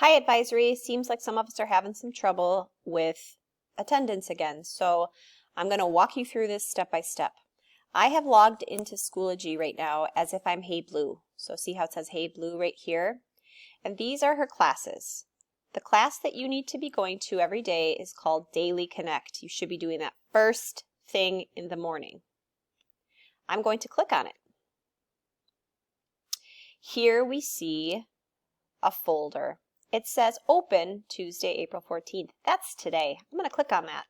Hi, advisory. Seems like some of us are having some trouble with attendance again, so I'm going to walk you through this step by step. I have logged into Schoology right now as if I'm Hey Blue. So see how it says Hey Blue right here? And these are her classes. The class that you need to be going to every day is called Daily Connect. You should be doing that first thing in the morning. I'm going to click on it. Here we see a folder. It says open Tuesday, April 14th. That's today. I'm going to click on that.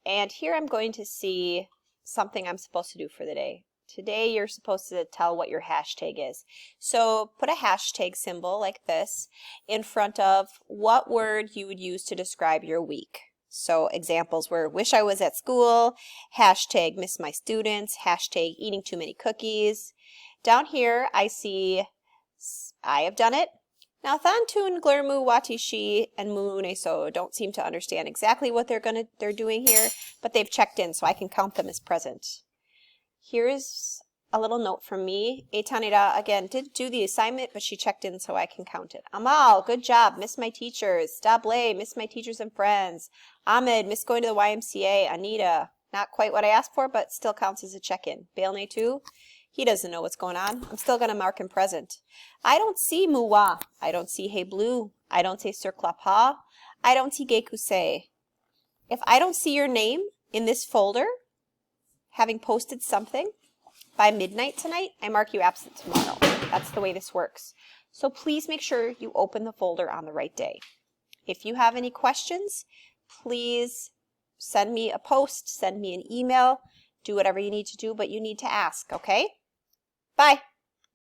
And here I'm going to see something I'm supposed to do for the day. Today you're supposed to tell what your hashtag is. So put a hashtag symbol like this in front of what word you would use to describe your week. So examples were wish I was at school, hashtag miss my students, hashtag eating too many cookies. Down here I see I have done it. Now Thantun, Glurmu, Watishi, and Muneso don't seem to understand exactly what they're doing here, but they've checked in so I can count them as present. Here's a little note from me. Etanira, again, didn't do the assignment, but she checked in so I can count it. Amal, good job. Miss my teachers. Dable, miss my teachers and friends. Ahmed, miss going to the YMCA. Anita, not quite what I asked for, but still counts as a check-in. Bailne too. He doesn't know what's going on. I'm still going to mark him present. I don't see Muwa. I don't see Hey Blue. I don't see Sur Klapa. I don't see Gekuse. If I don't see your name in this folder, having posted something by midnight tonight, I mark you absent tomorrow. That's the way this works. So please make sure you open the folder on the right day. If you have any questions, please send me a post, send me an email, do whatever you need to do, but you need to ask, okay? Bye.